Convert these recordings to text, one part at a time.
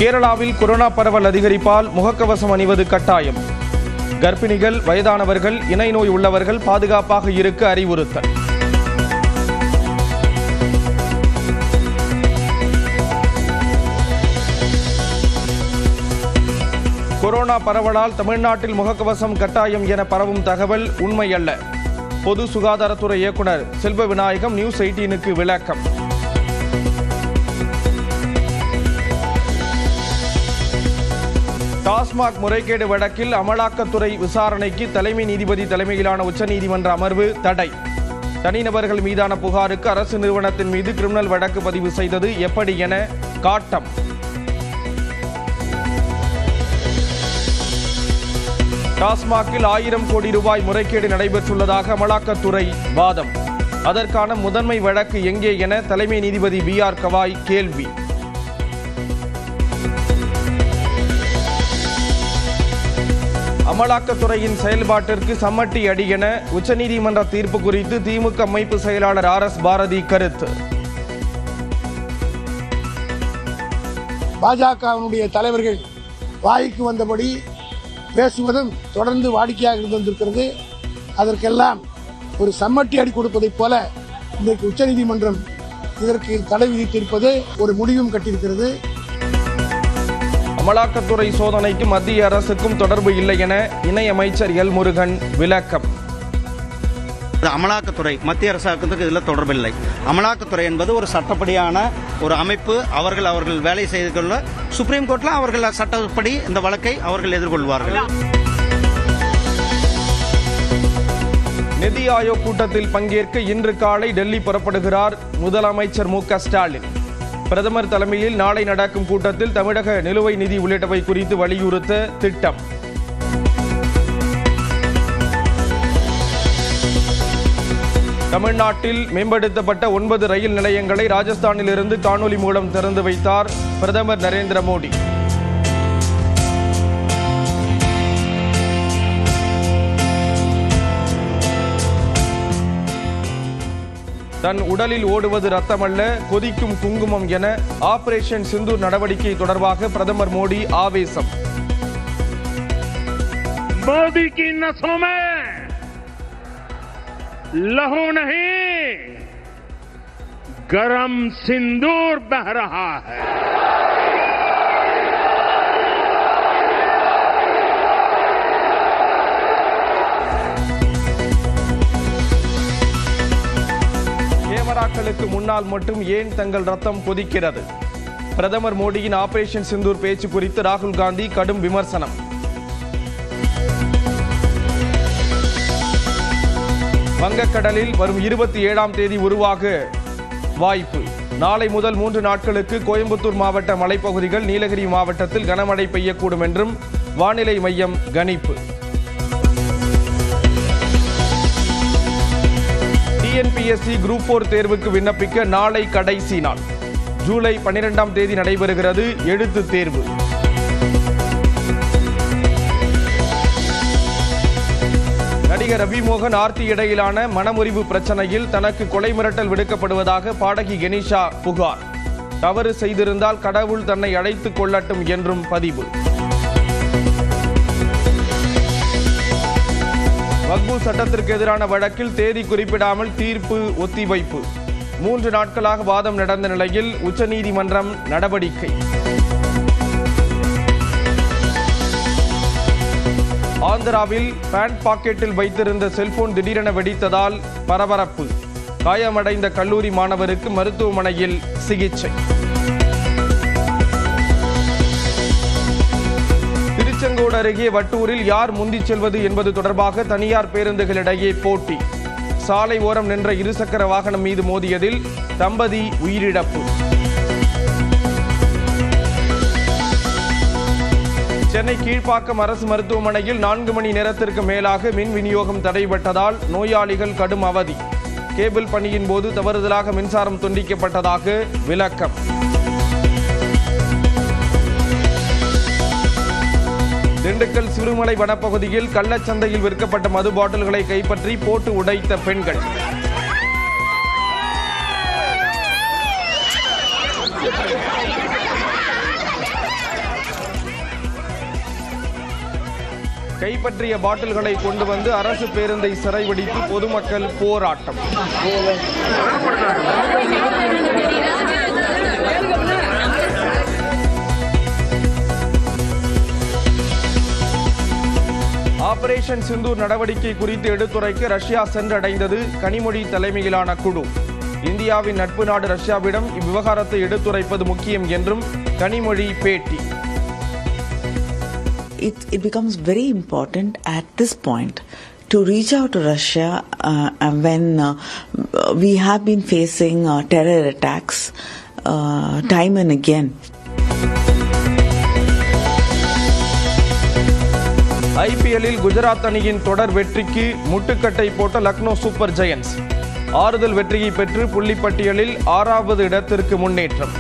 கேரளாவில் கொரோனா பரவல் அதிகரிப்பால் முகக்கவசம் அணிவது கட்டாயம். கர்ப்பிணிகள், வயதானவர்கள், இணை நோய் உள்ளவர்கள் பாதுகாப்பாக இருக்க அறிவுறுத்தல். கொரோனா பரவலால் தமிழ்நாட்டில் முகக்கவசம் கட்டாயம் என பரவும் தகவல் உண்மை அல்ல. பொது சுகாதாரத்துறை இயக்குனர் செல்வ விநாயகம் நியூஸ் 18க்கு விளக்கம். டாஸ்மாக் முறைகேடு வழக்கில் அமலாக்கத்துறை விசாரணைக்கு தலைமை நீதிபதி தலைமையிலான உச்சநீதிமன்ற அமர்வு தடை. தனிநபர்கள் மீதான புகாருக்கு அரசு நிறுவனத்தின் மீது கிரிமினல் வழக்கு பதிவு செய்தது எப்படி என காட்டம். டாஸ்மாகில் 1000 கோடி ரூபாய் முறைகேடு நடைபெற்றுள்ளதாக அமலாக்கத்துறை வாதம். அதற்கான முதன்மை வழக்கு எங்கே என தலைமை நீதிபதி BR கவாய் கேள்வி. அமலாக்கத்துறையின் செயல்பாட்டிற்கு சம்மட்டி அடி என உச்சநீதிமன்ற தீர்ப்பு குறித்து திமுக அமைப்பு செயலாளர் RS பாரதி கருத்து. பாஜகவினுடைய தலைவர்கள் வாய்க்கு வந்தபடி பேசுவதும் தொடர்ந்து வாடிக்கையாக இருந்து வந்திருக்கிறது. அதற்கெல்லாம் ஒரு சம்மட்டி அடி கொடுப்பதைப் போல இன்றைக்கு உச்சநீதிமன்றம் இதற்கு தடை விதித்திருப்பது ஒரு முடிவும் கட்டியிருக்கிறது. அமலாக்கத்துறை சோதனைக்கு மத்திய அரசுக்கும் தொடர்பு இல்லை என இணை அமைச்சர் எல் முருகன் விளக்கம். அமலாக்கத்துறை மத்திய அரசாங்கத்துக்கு இதில் தொடர்பில்லை. அமலாக்கத்துறை என்பது ஒரு சட்டப்படியான ஒரு அமைப்பு. அவர்கள் வேலை செய்து கொள்ள சுப்ரீம் கோர்ட்டில் அவர்கள் சட்டப்படி இந்த வழக்கை அவர்கள் எதிர்கொள்வார்கள். நிதி ஆயோக் கூட்டத்தில் பங்கேற்க இன்று காலை டெல்லி புறப்படுகிறார் முதலமைச்சர் MK ஸ்டாலின். பிரதமர் தலைமையில் நாளை நடக்கும் கூட்டத்தில் தமிழக நிலுவை நிதி உள்ளிட்டவை குறித்து வலியுறுத்த திட்டம். தமிழ்நாட்டில் மேம்படுத்தப்பட்ட 9 ரயில் நிலையங்களை ராஜஸ்தானிலிருந்து காணொலி மூலம் திறந்து வைத்தார் பிரதமர் நரேந்திர மோடி. தன் உடலில் ஓடுவது ரத்தமல்ல, கொதிக்கும் குங்குமம் என ஆபரேஷன் சிந்தூர் நடவடிக்கை தொடர்பாக பிரதமர் மோடி ஆவேசம். मोदी की नसों में लहू नहीं, गरम सिंदूर बह रहा है. கேமராக்களுக்கு முன்னால் மட்டும் ஏன் தங்கள் ரத்தம் கொதிக்கிறது? பிரதமர் மோடியின் ஆபரேஷன் சிந்தூர் பேச்சு குறித்து ராகுல் காந்தி கடும் விமர்சனம். வங்கக்கடலில் வரும் 27ஆம் தேதி உருவாக வாய்ப்பு. நாளை முதல் 3 நாட்களுக்கு கோயம்புத்தூர் மாவட்ட மலைப்பகுதிகள், நீலகிரி மாவட்டத்தில் கனமழை பெய்யக்கூடும் என்றும் வானிலை மையம் கணிப்பு. TNPSC Group 4 தேர்வுக்கு விண்ணப்பிக்க நாளை கடைசி நாள். ஜூலை 12ஆம் தேதி நடைபெறுகிறது எழுத்து தேர்வு. நடிகர் ரவிமோகன் ஆர்த்தி இடையிலான மனமுறிவு பிரச்சனையில் தனக்கு கொலை மிரட்டல் விடுக்கப்படுவதாக பாடகி கெனிஷா புகார். தவறு செய்திருந்தால் கடவுள் தன்னை அழைத்துக் கொள்ளட்டும் என்றும் பதிவு. வக்பு சட்டத்திற்கு எதிரான வழக்கில் தேதி குறிப்பிடாமல் தீர்ப்பு ஒத்திவைப்பு. 3 நாட்களாக வாதம் நடந்த நிலையில் உச்சநீதிமன்றம் நடவடிக்கை. ஆந்திராவில் பேண்ட் பாக்கெட்டில் வைத்திருந்த செல்போன் திடீரென வெடித்ததால் பரபரப்பு. காயமடைந்த கல்லூரி மாணவருக்கு மருத்துவமனையில் சிகிச்சை. திருச்செங்கோடு அருகே வட்டூரில் யார் முந்திச் செல்வது என்பது தொடர்பாக தனியார் பேருந்துகளிடையே போட்டி. சாலை ஓரம் நின்ற இருசக்கர வாகனம் மீது மோதியதில் தம்பதி உயிரிழப்பு. சென்னை கீழ்ப்பாக்கம் அரசு மருத்துவமனையில் 4 மணி நேரத்திற்கு மேலாக மின் விநியோகம் தடைபட்டதால் நோயாளிகள் கடும் அவதி. கேபிள் பணியின் போது தவறுதலாக மின்சாரம் துண்டிக்கப்பட்டதாக விளக்கம். திண்டுக்கல் சிறுமலை வனப்பகுதியில் கள்ளச்சந்தையில் விற்கப்பட்ட மது பாட்டில்களை கைப்பற்றி போட்டு உடைத்த பெண்கள். கைப்பற்றிய பாட்டில்களை கொண்டு வந்து அரசு பேருந்தை சிறைபிடித்து பொதுமக்கள் போராட்டம். ஆபரேஷன் சிந்தூர் நடவடிக்கை குறித்து எடுத்துரைக்க ரஷ்யா சென்றடைந்தது கனிமொழி தலைமையிலான குழு. இந்தியாவின் நட்பு நாடு ரஷ்யாவிடம் இவ்விவகாரத்தை எடுத்துரைப்பது முக்கியம் என்றும் கனிமொழி பேட்டி. It becomes very important at this point to reach out to Russia when we have been facing terror attacks time and again. ஐபிஎல்லில் Gujarat அணியின் தொடர் வெற்றிக்கு முட்டுக்கட்டை போட்ட லக்னோ சூப்பர் ஜெயண்ட்ஸ் ஆறுதல் வெற்றியை பெற்று புள்ளிப்பட்டியலில் 6வது இடத்திற்கு முன்னேற்றம்.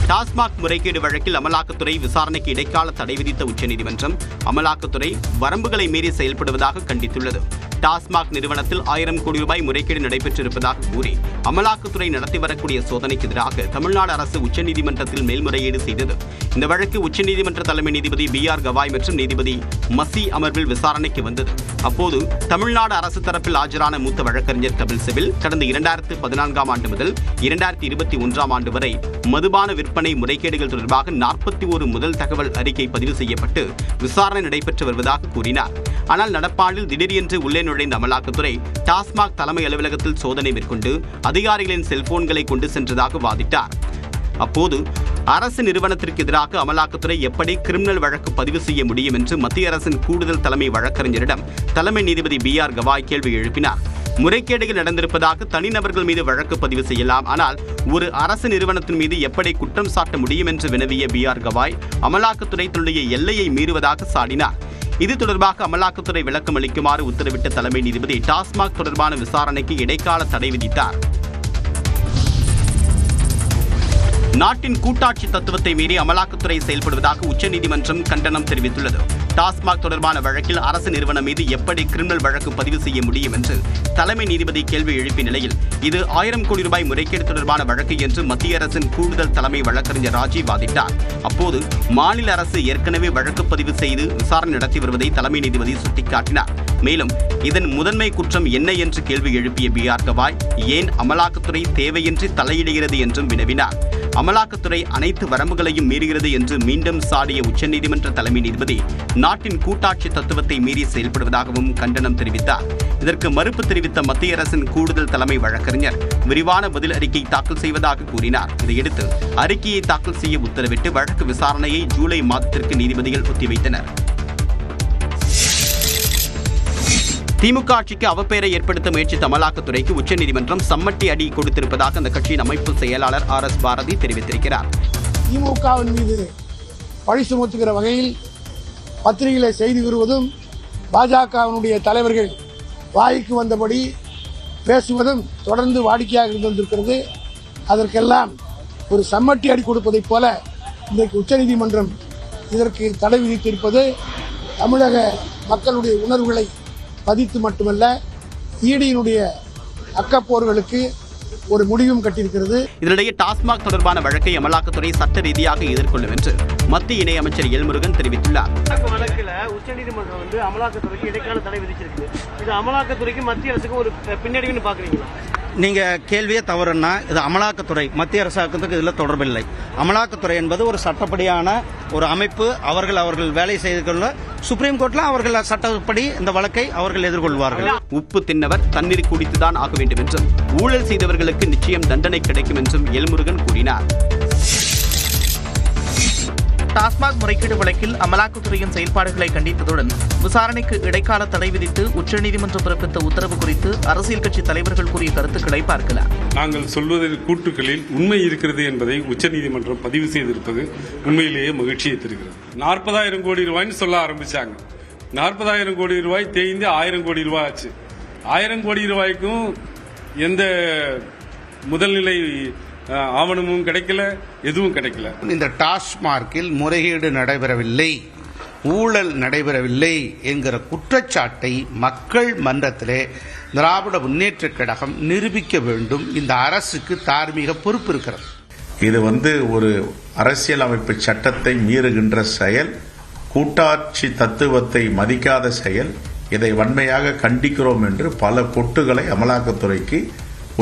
டாஸ்மாக் முறைகேடு வழக்கில் அமலாக்கத்துறை விசாரணைக்கு இடைக்கால தடை விதித்த உச்சநீதிமன்றம் அமலாக்கத்துறை வரம்புகளை மீறி செயல்படுவதாக கண்டித்துள்ளது. டாஸ்மாக் நிறுவனத்தில் 1000 கோடி ரூபாய் முறைகேடு நடைபெற்றிருப்பதாக கூறி அமலாக்கத்துறை நடத்தி வரக்கூடிய சோதனைக்கு எதிராக தமிழ்நாடு அரசு உச்சநீதிமன்றத்தில் மேல்முறையீடு செய்தது. இந்த வழக்கு உச்சநீதிமன்ற தலைமை நீதிபதி BR கவாய் மற்றும் நீதிபதி மசி அமர்வில் விசாரணைக்கு வந்தது. அப்போது தமிழ்நாடு அரசு தரப்பில் ஆஜரான மூத்த வழக்கறிஞர் கபில் சிபில் கடந்த 2014ஆம் ஆண்டு முதல் 2021ஆம் ஆண்டு வரை மதுபான விற்பனை முறைகேடுகள் தொடர்பாக 41 முதல் தகவல் அறிக்கை பதிவு செய்யப்பட்டு விசாரணை நடைபெற்று வருவதாக கூறினார். ஆனால் நடப்பாண்டில் திடீரென்று உள்ளே நுழைந்த அமலாக்கத்துறை டாஸ்மாக் தலைமை அலுவலகத்தில் சோதனை மேற்கொண்டு அதிகாரிகளின் செல்போன்களை கொண்டு சென்றதாக வாதிட்டார். அப்போது அரசு நிறுவனத்திற்கு எதிராக அமலாக்கத்துறை எப்படி கிரிமினல் வழக்கு பதிவு செய்ய முடியும் என்று மத்திய அரசின் கூடுதல் தலைமை வழக்கறிஞரிடம் தலைமை நீதிபதி BR கவாய் கேள்வி எழுப்பினார். முறைகேடுகள் நடந்திருப்பதாக தனிநபர்கள் மீது வழக்கு பதிவு செய்யலாம், ஆனால் ஒரு அரசு நிறுவனத்தின் மீது எப்படி குற்றம் சாட்ட முடியும் என்று வினவிய BR கவாய் அமலாக்கத்துறை தன்னுடைய எல்லையை மீறுவதாக சாடினார். இது தொடர்பாக அமலாக்கத்துறை விளக்கம் அளிக்குமாறு உத்தரவிட்ட தலைமை நீதிபதி டாஸ்மாக் தொடர்பான விசாரணைக்கு இடைக்கால தடை விதித்தார். நாட்டின் கூட்டாட்சி தத்துவத்தை மீறி அமலாக்கத்துறை செயல்படுவதாக உச்சநீதிமன்றம் கண்டனம் தெரிவித்துள்ளது. டாஸ்மாக் தொடர்பான வழக்கில் அரசு நிறுவனம் மீது எப்படி கிரிமினல் வழக்கு பதிவு செய்ய முடியும் என்று தலைமை நீதிபதி கேள்வி எழுப்பிய நிலையில் இது 1000 கோடி ரூபாய் முறைகேடு தொடர்பான வழக்கு என்று மத்திய அரசின் கூடுதல் தலைமை வழக்கறிஞர் ராஜீவ் வாதிட்டார். அப்போது மாநில அரசு ஏற்கனவே வழக்கு பதிவு செய்து விசாரணை நடத்தி வருவதை தலைமை நீதிபதி சுட்டிக்காட்டினார். மேலும் இதன் முதன்மை குற்றம் என்ன என்று கேள்வி எழுப்பிய BR கவாய் ஏன் அமலாக்கத்துறை தேவையின்றி தலையிடுகிறது என்றும் வினவினார். அமலாக்கத்துறை அனைத்து வரம்புகளையும் மீறுகிறது என்று மீண்டும் சாடிய உச்சநீதிமன்ற தலைமை நீதிபதி நாட்டின் கூட்டாட்சி தத்துவத்தை மீறி செயல்படுவதாகவும் கண்டனம் தெரிவித்தார். இதற்கு மறுப்பு தெரிவித்த மத்திய அரசின் கூடுதல் தலைமை வழக்கறிஞர் விரிவான பதில் அறிக்கை தாக்கல் செய்வதாக கூறினார். இதையடுத்து அறிக்கையை தாக்கல் செய்ய உத்தரவிட்டு வழக்கு விசாரணையை ஜூலை மாதத்திற்கு நீதிபதிகள் ஒத்திவைத்தனர். திமுக ஆட்சிக்கு அவப்பெயரை ஏற்படுத்த முயற்சித்த அமலாக்கத்துறைக்கு உச்சநீதிமன்றம் சம்மட்டி அடி கொடுத்திருப்பதாக அந்த கட்சியின் அமைப்பு செயலாளர் RS பாரதி தெரிவித்திருக்கிறார். திமுகவின் மீது பழி சுமத்துகிற வகையில் பத்திரிகைகளை செய்தி வருவதும் பாஜகவினுடைய தலைவர்கள் வாய்க்கு வந்தபடி பேசுவதும் தொடர்ந்து வாடிக்கையாக இருந்து வந்திருக்கிறது. அதற்கெல்லாம் ஒரு சம்மட்டி அடி கொடுப்பதைப் போல இன்றைக்கு உச்சநீதிமன்றம் இதற்கு தடை விதித்திருப்பது தமிழக மக்களுடைய உணர்வுகளை பதித்து மட்டுமல்ல, ஈடியினுடைய அக்கப்போர்களுக்கு ஒரு முடிவும் கட்டியிருக்கிறது. இதனிடையே டாஸ்மாக் தொடர்பான வழக்கை அமலாக்கத்துறை சட்ட ரீதியாக எதிர்கொள்ளும் என்று மத்திய இணையமைச்சர் எல் முருகன் தெரிவித்துள்ளார். வழக்கில் உச்சநீதிமன்றம் அமலாக்கத்துறைக்கு இடைக்கால தடை விதிச்சிருக்கு. இது அமலாக்கத்துறைக்கு மத்திய அரசுக்கு ஒரு பின்னடைவுன்னு பாக்குறீங்களா? நீங்க கேள்வியே தவறுன்னா இது அமலாக்கத்துறை மத்திய அரசாங்கத்துக்கு இதில் தொடர்பில்லை. அமலாக்கத்துறை என்பது ஒரு சட்டப்படியான ஒரு அமைப்பு. அவர்கள் வேலை செய்து கொள்ள சுப்ரீம் கோர்ட்ல அவர்கள் சட்டப்படி இந்த வழக்கை அவர்கள் எதிர்கொள்வார்கள். உப்பு தின்னவர் தண்ணீர் குடித்துதான் ஆக வேண்டும் என்றும் ஊழல் செய்தவர்களுக்கு நிச்சயம் தண்டனை கிடைக்கும் என்றும் எல்முருகன் கூறினார். டாஸ்மாக் முறைகேடு வழக்கில் அமலாக்கத்துறையின் செயல்பாடுகளை கண்டித்ததுடன் விசாரணைக்கு இடைக்கால தடை விதித்து உச்சநீதிமன்றம் பிறப்பித்த உத்தரவு குறித்து அரசியல் கட்சி தலைவர்கள் கூறிய கருத்துக்களை பார்க்கலாம். நாங்கள் சொல்வதில் கூற்றுக்களில் உண்மை இருக்கிறது என்பதை உச்சநீதிமன்றம் பதிவு செய்திருப்பது உண்மையிலேயே மகிழ்ச்சியை தருகிறது. 40,000 கோடி ரூபாய்னு சொல்ல ஆரம்பிச்சாங்க. 40,000 கோடி ரூபாய் தேய்ந்து 1000 கோடி ரூபாய் ஆச்சு. 1000 கோடி ரூபாய்க்கும் எந்த முதல்நிலை ஆவணமும் கிடைக்கல, எதுவும் கிடைக்கல. இந்த டாஸ்மார்க்கில் முறைகேடு நடைபெறவில்லை, ஊழல் நடைபெறவில்லை என்கிற குற்றச்சாட்டை மக்கள் மன்றத்திலே திராவிட முன்னேற்றக் கழகம் நிரூபிக்க வேண்டும். இந்த அரசுக்கு தார்மீக பொறுப்பு இருக்கிறது. இது ஒரு அரசியலமைப்பு சட்டத்தை மீறுகின்ற செயல், கூட்டாட்சி தத்துவத்தை மதிக்காத செயல். இதை வன்மையாக கண்டிக்கிறோம் என்று பல கொட்டுகளை அமலாக்கத்துறைக்கு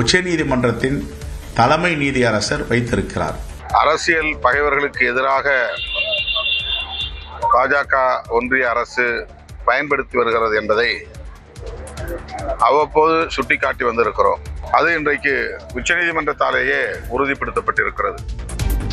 உச்சநீதிமன்றத்தின் தலைமை நீதியரசர் வைத்திருக்கிறார். அரசியல் பகைவர்களுக்கு எதிராக பாஜக ஒன்றிய அரசு பயன்படுத்தி வருகிறது என்பதை அவ்வப்போது சுட்டிக்காட்டி வந்திருக்கிறோம். அது இன்றைக்கு உச்சநீதிமன்றத்தாலேயே உறுதிப்படுத்தப்பட்டிருக்கிறது.